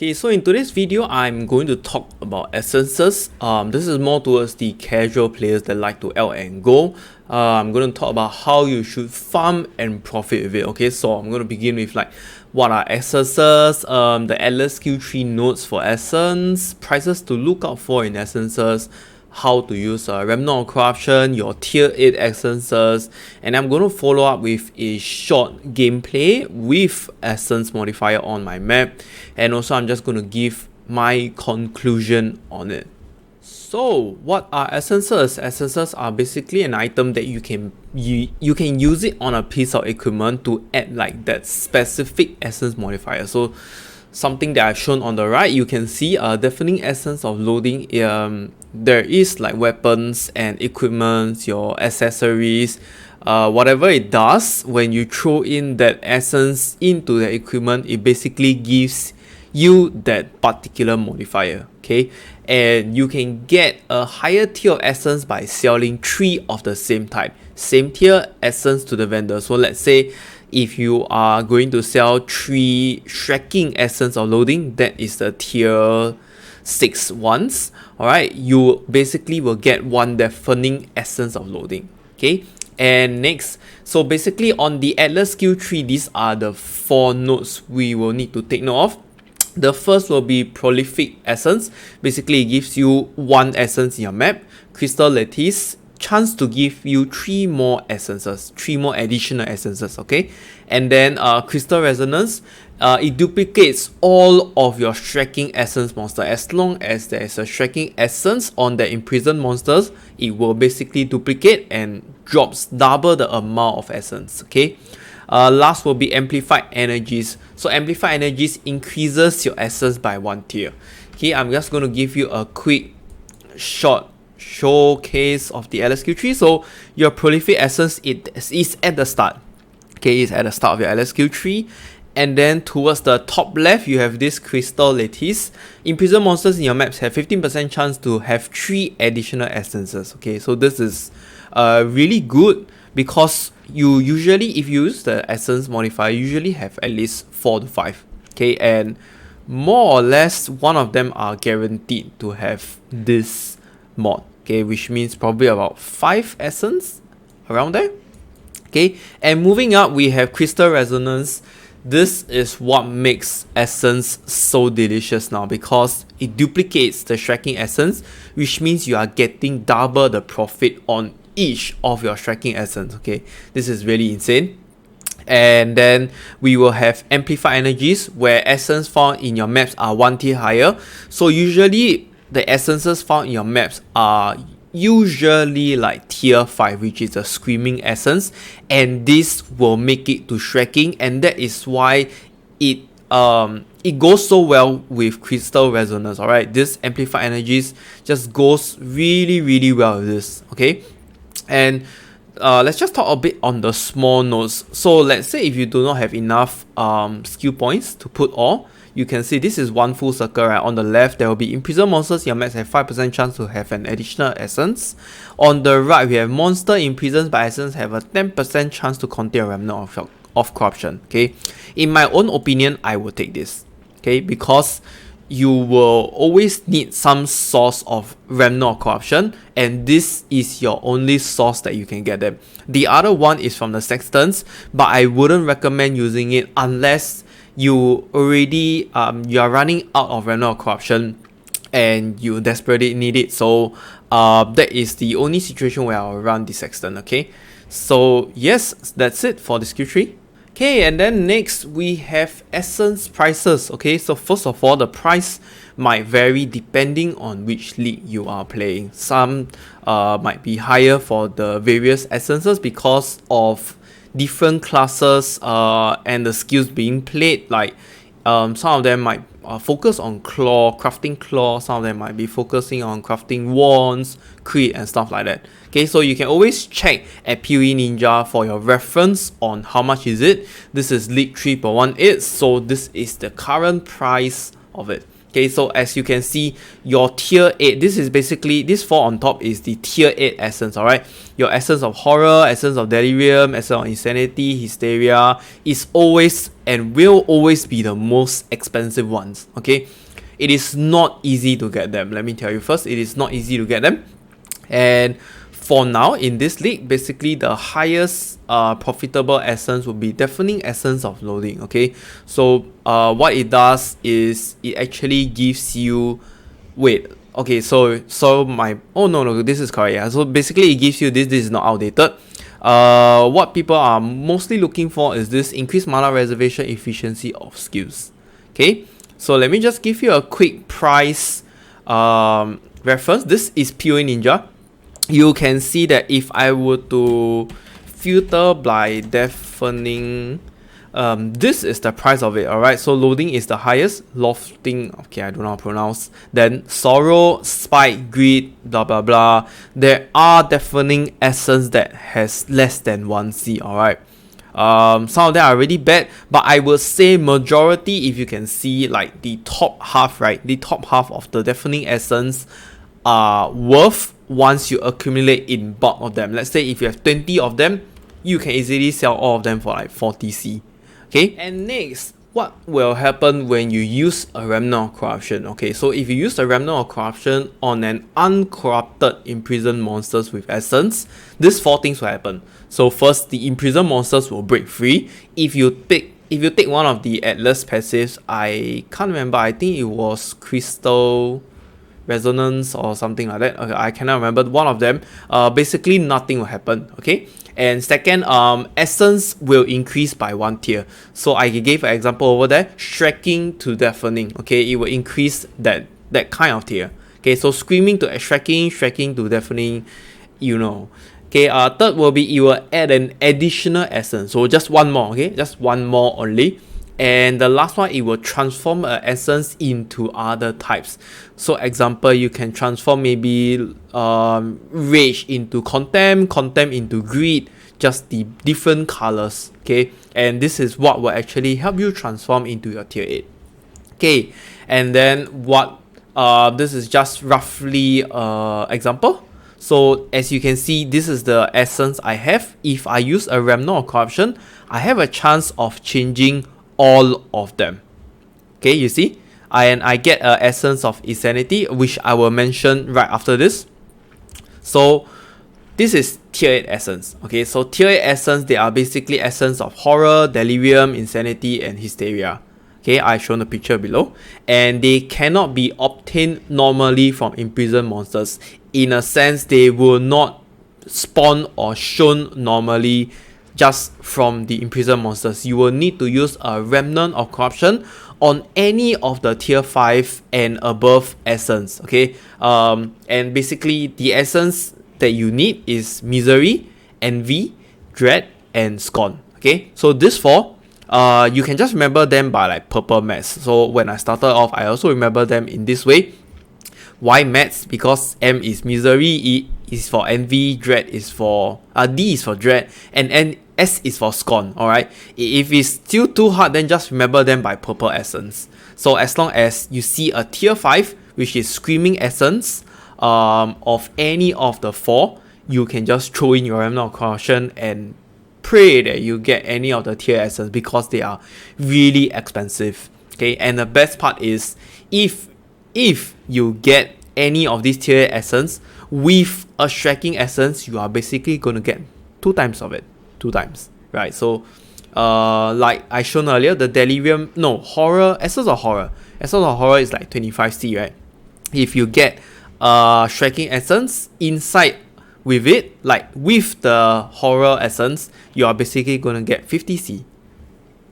Okay, so in today's video, I'm going to talk about essences. This is more towards the casual players that like to L and go. I'm going to talk about how you should farm and profit with it. Okay, so I'm going to begin with like what are essences, the Atlas skill tree notes for essence, prices to look out for in essences, how to use Remnant or corruption, your tier 8 essences, and I'm going to follow up with a short gameplay with essence modifier on my map, and also I'm just going to give my conclusion on it. So what are essences? Essences are basically an item that you can use it on a piece of equipment to add like that specific essence modifier. So something that I've shown on the right, you can see deafening essence of loading. There is like weapons and equipment, your accessories, whatever it does when you throw in that essence into the equipment, it basically gives you that particular modifier. Okay, and you can get a higher tier of essence by selling 3 of the same type, same tier essence to the vendor. So let's say if you are going to sell 3 tracking essence of loading, that is the tier 6 ones. Alright, you basically will get 1 deafening essence of loading. Okay, and next, so basically on the Atlas skill tree, these are the 4 nodes we will need to take note of. The first will be prolific essence. Basically, it gives you 1 essence in your map. Crystal lattice, chance to give you 3 more essences, 3 more additional essences. Okay, and then crystal resonance, it duplicates all of your striking essence monster. As long as there is a striking essence on the imprisoned monsters, it will basically duplicate and drops double the amount of essence. Okay, last will be amplified energies. So amplified energies increases your essence by 1 tier. Okay, I'm just going to give you a quick short showcase of the LSQ tree. So your prolific essence, it is at the start. Okay, it's at the start of your LSQ tree. And then towards the top left, you have this crystal lattice. Imprisoned monsters in your maps have 15% chance to have 3 additional essences. Okay, so this is really good because you usually, if you use the essence modifier, you usually have at least 4 to 5. Okay, and more or less one of them are guaranteed to have this mod. Okay, which means probably about 5 essence around there. Okay, and moving up, we have crystal resonance. This is what makes essence so delicious now, because it duplicates the striking essence, which means you are getting double the profit on each of your striking essence. Okay, this is really insane. And then we will have amplified energies, where essence found in your maps are 1 tier higher. So usually the essences found in your maps are usually like tier 5, which is a screaming essence, and this will make it to striking, and that is why it goes so well with crystal resonance. All right, this amplified energies just goes really well with this. Okay, and let's just talk a bit on the small nodes. So let's say if you do not have enough skill points to put all, you can see this is 1 full circle. Right, on the left there will be imprisoned monsters. Your maps have 5% chance to have an additional essence. On the right, we have monster imprisoned by essence have a 10% chance to contain a remnant of corruption. Okay, in my own opinion, I will take this. Okay, because you will always need some source of remnant of corruption, and this is your only source that you can get them. The other one is from the sextants, but I wouldn't recommend using it unless you already you are running out of remnant of corruption and you desperately need it. So that is the only situation where I'll run the sextant. Okay, so yes, that's it for the skill tree. Okay, and then next we have essence prices. Okay, so first of all, the price might vary depending on which league you are playing. Some might be higher for the various essences because of different classes and the skills being played. Like some of them might focus on crafting claw, some of them might be focusing on crafting wands, crit and stuff like that. Okay, so you can always check at POEninja for your reference on how much is it. This is League 3.18, so this is the current price of it. Okay, so as you can see, your tier 8, this is basically, this 4 on top is the tier 8 essence, alright? Your essence of horror, essence of delirium, essence of insanity, hysteria is always and will always be the most expensive ones, okay? It is not easy to get them. Let me tell you first, it is not easy to get them. And for now, in this league, basically the highest profitable essence will be deafening essence of loading, okay? So what it does is it actually gives you, wait, okay, so my, oh no, this is correct, yeah. So basically it gives you this is not outdated. What people are mostly looking for is this increased mana reservation efficiency of skills, okay? So let me just give you a quick price reference. This is POEninja. You can see that if I were to filter by deafening, this is the price of it, alright? So loading is the highest, lofting, okay, I don't know how to pronounce, then sorrow, spite, greed, blah blah blah. There are deafening essence that has less than 1C, alright? Some of them are really bad, but I would say majority, if you can see like the top half, right? The top half of the deafening essence are worth once you accumulate in bulk of them. Let's say if you have 20 of them, you can easily sell all of them for like 40C. Okay, and next, what will happen when you use a Remnant of Corruption? Okay, so if you use a Remnant of Corruption on an uncorrupted imprisoned monsters with essence, these 4 things will happen. So first, the imprisoned monsters will break free. If you take one of the Atlas passives, I can't remember, I think it was Crystal Resonance or something like that. Okay, I cannot remember one of them. Basically nothing will happen. Okay, and second, essence will increase by 1 tier. So I gave an example over there, Shrieking to Deafening. Okay, it will increase that kind of tier. Okay, so Screaming to Shrieking, Shrieking to Deafening, you know. Okay, third will be it will add an additional essence. So just one more. Okay, just one more only. And the last one, it will transform an essence into other types. So example, you can transform maybe rage into contempt, contempt into greed, just the different colors. Okay, and this is what will actually help you transform into your tier 8. Okay, and then what this is just roughly example. So as you can see, this is the essence I have. If I use a Remnant of Corruption, I have a chance of changing all of them. Okay, you see, and I get an essence of insanity, which I will mention right after this. So this is tier 8 essence. Okay, so tier 8 essence, they are basically essence of horror, delirium, insanity, and hysteria. Okay, I've shown the picture below, and they cannot be obtained normally from imprisoned monsters. In a sense, they will not spawn or shown normally just from the imprisoned monsters. You will need to use a Remnant of Corruption on any of the tier 5 and above essence. Okay, and basically the essence that you need is Misery, Envy, Dread, and Scorn. Okay, so this 4, you can just remember them by like purple mats. So when I started off, I also remember them in this way. Why mats? Because M is Misery, E is for Envy, Dread is for D is for Dread, and S is for Scorn. Alright, if it's still too hard, then just remember them by purple essence. So as long as you see a tier 5, which is Screaming essence of any of the 4, you can just throw in your Remnant of Corruption and pray that you get any of the tier essence, because they are really expensive. Okay, and the best part is if you get any of these tier essence with a Shrieking essence, you are basically going to get 2 times of it. 2 times, right? So like I shown earlier, the delirium, no, horror, essence of horror is like 25C, right? If you get Shrieking essence inside with it, like with the horror essence, you are basically going to get 50C.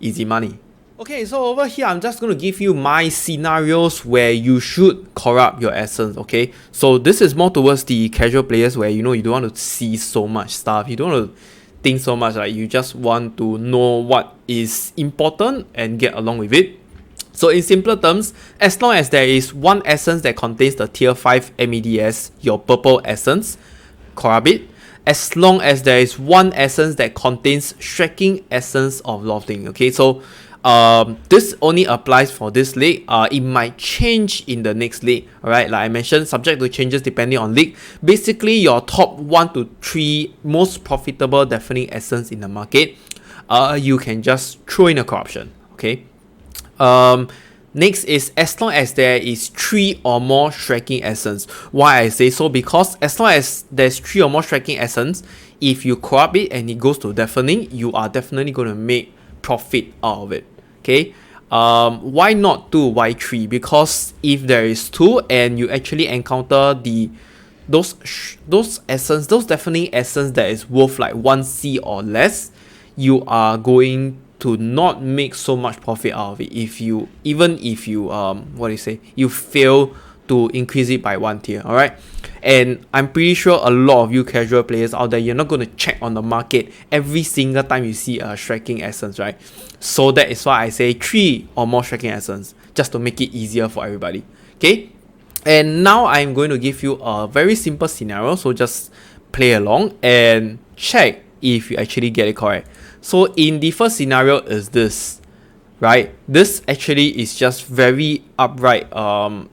Easy money. Okay, so over here, I'm just going to give you my scenarios where you should corrupt your essence, okay? So this is more towards the casual players where, you know, you don't want to see so much stuff. You don't want to think so much, like you just want to know what is important and get along with it. So in simpler terms, as long as there is one essence that contains the tier 5 MEDS, your purple essence, corrupt it. As long as there is one essence that contains Shrieking essence of lofting, okay? So this only applies for this league. It might change in the next league. Alright, like I mentioned, subject to changes depending on league. Basically, your top 1 to 3 most profitable deafening essence in the market, you can just throw in a corruption. Okay. Next is as long as there is 3 or more striking essence. Why I say so? Because as long as there's 3 or more striking essence, if you corrupt it and it goes to deafening, you are definitely going to make profit out of it. Okay. Why not 2? Why 3? Because if there is 2 and you actually encounter those deafening essence that is worth like 1C or less, you are going to not make so much profit out of it even if you fail to increase it by 1 tier. Alright, and I'm pretty sure a lot of you casual players out there, you're not going to check on the market every single time you see a striking essence, right? So that is why I say 3 or more striking essence, just to make it easier for everybody. Okay, and now I'm going to give you a very simple scenario, so just play along and check if you actually get it correct. So in the first scenario is this, right? This actually is just very upright,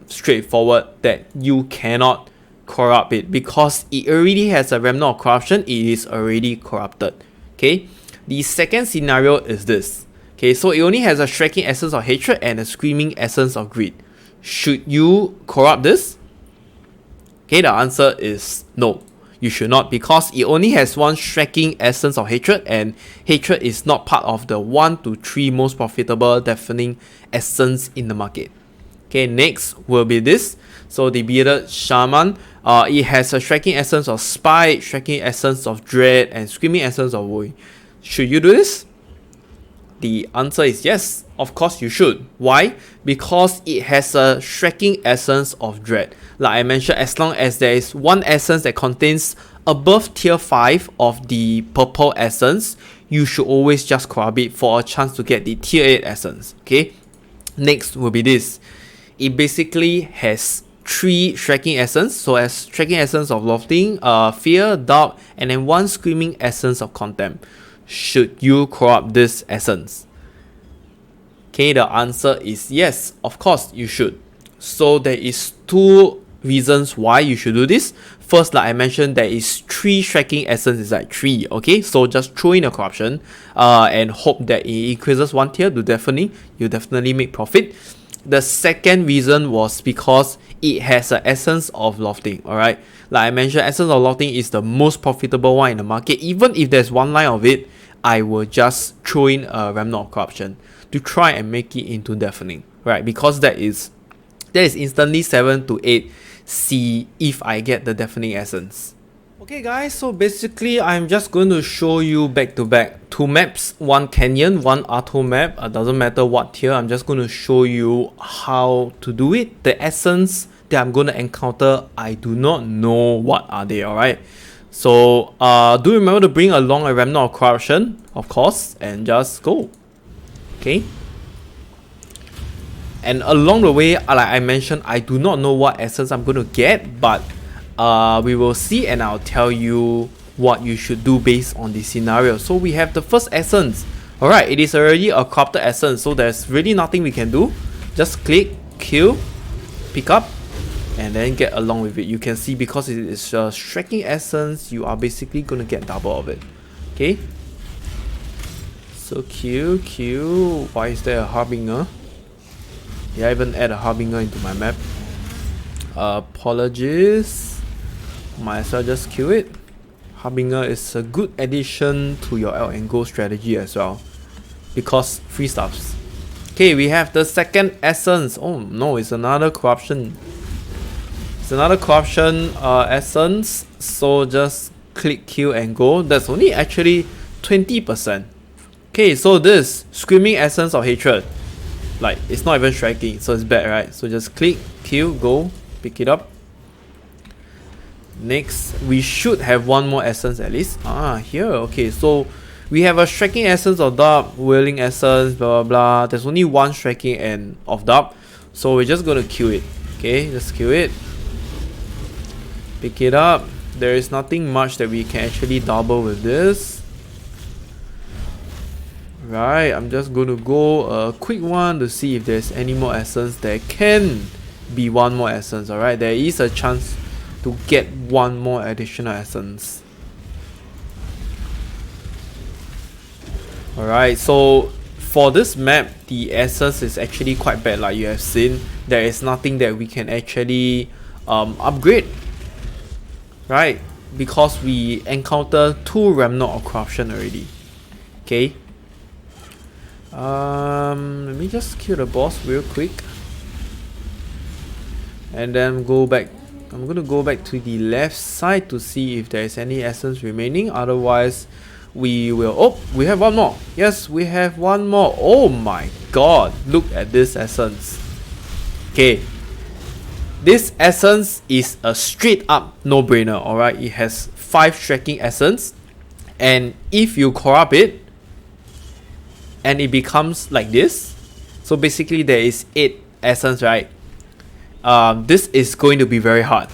straightforward, that you cannot corrupt it because it already has a remnant of corruption. It is already corrupted. Okay. The second scenario is this. Okay, so it only has a striking essence of hatred and a screaming essence of greed. Should you corrupt this? Okay, the answer is no. You should not, because it only has 1 striking essence of hatred, and hatred is not part of the 1 to 3 most profitable deafening essence in the market. Okay, next will be this. So the bearded shaman, it has a striking essence of spite, striking essence of dread, and screaming essence of worry. Should you do this? The answer is yes, of course you should. Why? Because it has a striking essence of dread. Like I mentioned, as long as there is 1 essence that contains above tier 5 of the purple essence, you should always just corrupt it for a chance to get the tier 8 essence. Okay, next will be this. It basically has 3 striking essence, so as striking essence of lofting, fear, doubt, and then 1 screaming essence of contempt. Should you corrupt this essence? Okay, the answer is yes, of course you should. So there is 2 reasons why you should do this. First, like I mentioned, there is 3 striking essence inside 3. Okay, so just throw in a corruption and hope that it increases 1 tier to deafening. You definitely make profit. The second reason was because it has an essence of lofting. Alright, like I mentioned, essence of lofting is the most profitable one in the market. Even if there's 1 line of it, I will just throw in a remnant of corruption to try and make it into deafening, right? Because that is instantly 7 to 8 C if I get the deafening essence. Okay guys, so basically I'm just going to show you back to back 2 maps, 1 canyon, 1 Arto map. Doesn't matter what tier, I'm just going to show you how to do it. The essence that I'm going to encounter, I do not know what are they. Alright, so do remember to bring along a remnant of corruption, of course, and just go. Okay, and along the way, like I mentioned, I do not know what essence I'm going to get, but we will see, and I'll tell you what you should do based on the scenario. So we have the first essence. Alright, it is already a corrupted essence, so there's really nothing we can do. Just click, kill, pick up, and then get along with it. You can see, because it is a striking essence, you are basically going to get double of it. Okay, so kill. Why is there a harbinger? Yeah, I even add a harbinger into my map. Apologies, might as well just kill it. Harbinger is a good addition to your L and Go strategy as well, because free stuffs. Okay, we have the second essence. Oh no, it's another corruption. It's another corruption essence. So just click, kill, and go. That's only actually 20%. Okay, so this screaming essence of hatred, like, it's not even striking, so it's bad, right? So just click, kill, go, pick it up. Next, we should have 1 more essence at least. Here. Okay, so we have a striking essence of doubt, wailing essence, blah blah blah. There's only 1 striking and of doubt, so we're just gonna kill it. Okay, just kill it, pick it up. There is nothing much that we can actually double with this. Right, I'm just going to go a quick one to see if there's any more essence. There can be one more essence, alright? There is a chance to get one more additional essence. Alright, so for this map, the essence is actually quite bad, like you have seen. There is nothing that we can actually upgrade, right? Because we encounter 2 Remnant of Corruption already. Okay. Let me just kill the boss real quick. And then go back. I'm gonna go back to the left side to see if there is any essence remaining. Otherwise, we will... Oh, we have one more. Yes, we have one more. Oh my god, look at this essence. Okay, this essence is a straight up no-brainer, alright? It has 5 striking essence, and if you corrupt it and it becomes like this, so basically there is 8 essence, right? This is going to be very hard.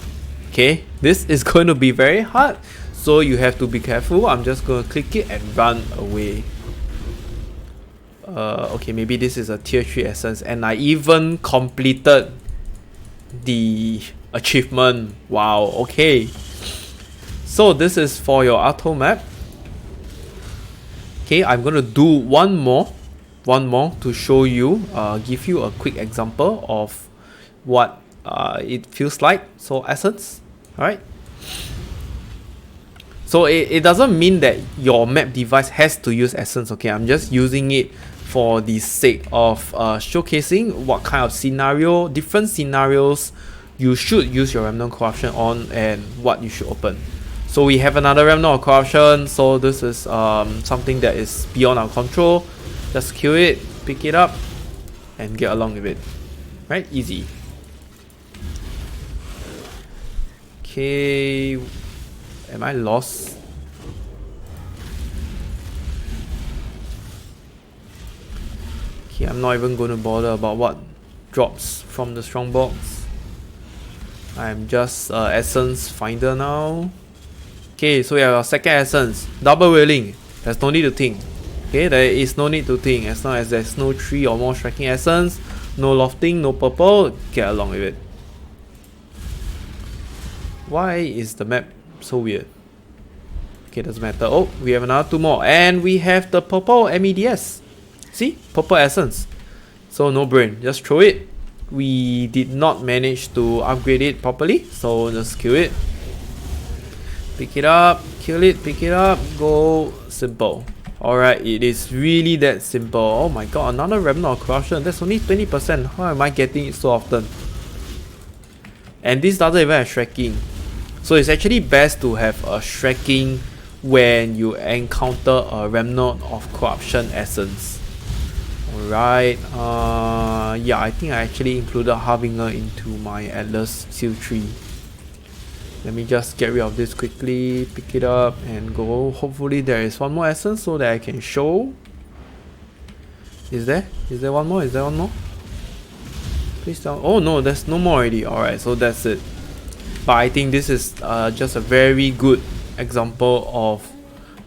Okay, this is going to be very hard, so you have to be careful. I'm just going to click it and run away. Okay, maybe this is a tier 3 essence, and I even completed the achievement. Wow, okay. So this is for your auto map. Okay, I'm gonna do one more to show you, give you a quick example of what it feels like. So essence, alright. So it doesn't mean that your map device has to use essence, okay? I'm just using it for the sake of showcasing what kind of scenario, different scenarios you should use your Remnant Corruption on and what you should open. So we have another Remnant of Corruption, so this is something that is beyond our control. Just kill it, pick it up, and get along with it. Right? Easy. Okay, am I lost? Okay, I'm not even going to bother about what drops from the strongbox. I'm just essence finder now. Okay, so we have our second essence, double wailing. There's no need to think. Okay, there is no need to think. As long as there's no 3 or more striking essence, no lofting, no purple, get along with it. Why is the map so weird? Okay, doesn't matter. Oh, we have another 2 more, and we have the purple MEDS. See, purple essence. So no brain, just throw it. We did not manage to upgrade it properly, so just kill it. Pick it up, kill it, pick it up, go. Simple. Alright, it is really that simple. Oh my god, another Remnant of Corruption. That's only 20%. How am I getting it so often? And this doesn't even have Shrieking. So it's actually best to have a Shrieking when you encounter a Remnant of Corruption essence. Alright, yeah, I think I actually included Harbinger into my Atlas Seal 3. Let me just get rid of this quickly, pick it up and go. Hopefully there is one more essence so that I can show. Is there? Is there one more? Is there one more? Please tell. Oh no, there's no more already. Alright, so that's it. But I think this is just a very good example of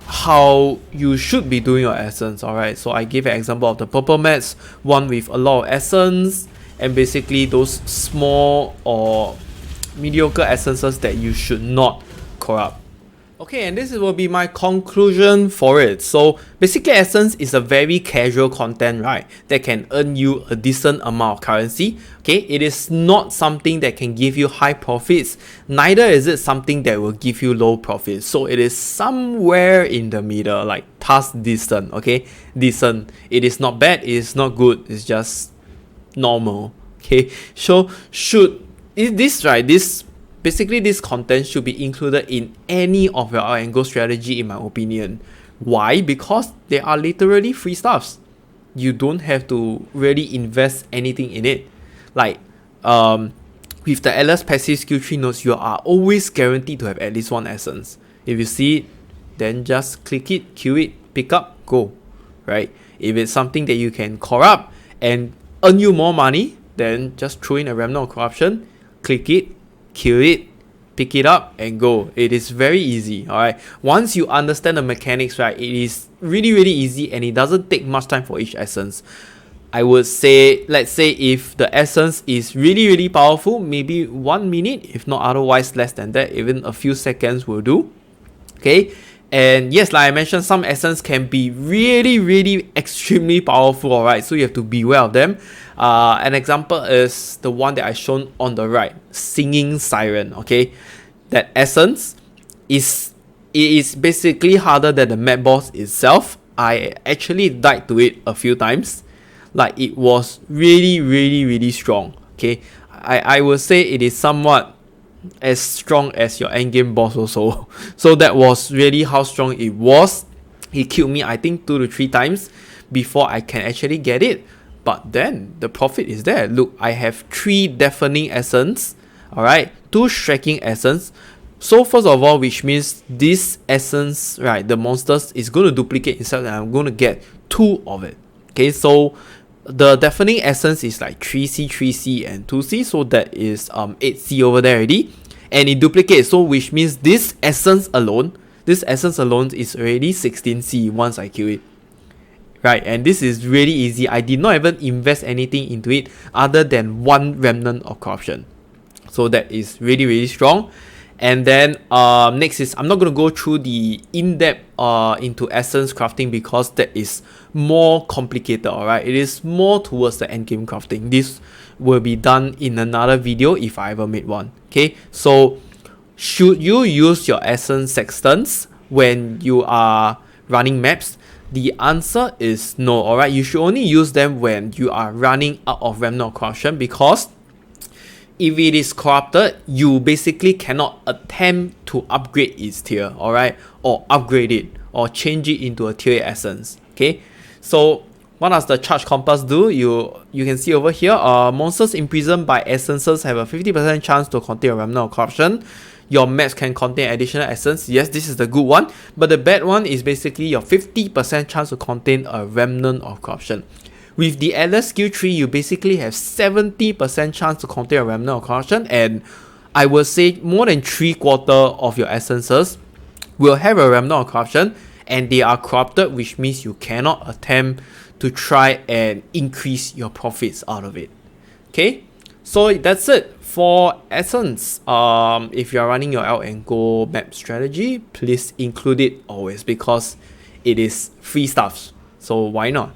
how you should be doing your essence. Alright, so I gave an example of the purple mats, one with a lot of essence, and basically those small or mediocre essences that you should not corrupt. Okay, and this will be my conclusion for it. So basically essence is a very casual content, right, that can earn you a decent amount of currency. Okay, it is not something that can give you high profits, neither is it something that will give you low profits. So it is somewhere in the middle, like thus decent. Okay, decent. It is not bad, it is not good, it's just normal. Okay, so basically this content should be included in any of your R and Go strategy, in my opinion. Why? Because they are literally free stuffs. You don't have to really invest anything in it. Like with the Atlas passive skill 3 nodes, you are always guaranteed to have at least one essence. If you see it, then just click it, kill it, pick up, go. Right? If it's something that you can corrupt and earn you more money, then just throw in a Remnant of Corruption, click it, kill it, pick it up and go. It is very easy. All right, once you understand the mechanics, right, it is really easy, and it doesn't take much time for each essence. I would say, let's say if the essence is really powerful, maybe 1 minute, if not otherwise less than that, even a few seconds will do. Okay, and yes, like I mentioned, some essence can be really extremely powerful. All right, so you have to beware of them. An example is the one that I shown on the right, Singing Siren. Okay, that essence is basically harder than the map boss itself. I actually died to it a few times. Like, it was really strong. Okay, I will say it is somewhat as strong as your endgame boss also. So that was really how strong it was. He killed me, I think, 2 to 3 times before I can actually get it. But then the profit is there. Look, I have 3 deafening essence, alright, 2 striking essence. So first of all, which means this essence, right, the monsters is going to duplicate itself, and I'm going to get 2 of it. Okay, so the deafening essence is like 3C, 3C, and 2C, so that is 8C over there already, and it duplicates, so which means this essence alone is already 16C once I kill it, right? And this is really easy. I did not even invest anything into it other than 1 remnant of corruption, so that is really strong. And then next is, I'm not going to go through the in-depth into essence crafting because that is more complicated, alright? It is more towards the endgame crafting. This will be done in another video if I ever made one. Okay, so should you use your essence sextants when you are running maps? The answer is no, alright? You should only use them when you are running out of Remnant of Corruption, because if it is corrupted, you basically cannot attempt to upgrade its tier, alright? Or upgrade it, or change it into a tier 8 essence, okay? So what does the charge compass do? You can see over here, monsters imprisoned by essences have a 50% chance to contain a Remnant of Corruption. Your maps can contain additional essence. Yes, this is the good one, but the bad one is basically your 50% chance to contain a Remnant of Corruption. With the Atlas skill tree, you basically have 70% chance to contain a Remnant of Corruption, and I would say more than 3/4 of your essences will have a Remnant of Corruption, and they are corrupted, which means you cannot attempt to try and increase your profits out of it. Okay, so that's it for essence. If you are running your out and go map strategy, please include it always, because it is free stuff, so why not?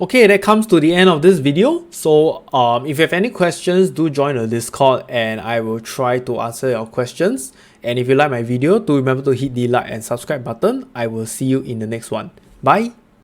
Okay, that comes to the end of this video. So if you have any questions, do join the Discord and I will try to answer your questions. And if you like my video, do remember to hit the like and subscribe button. I will see you in the next one. Bye.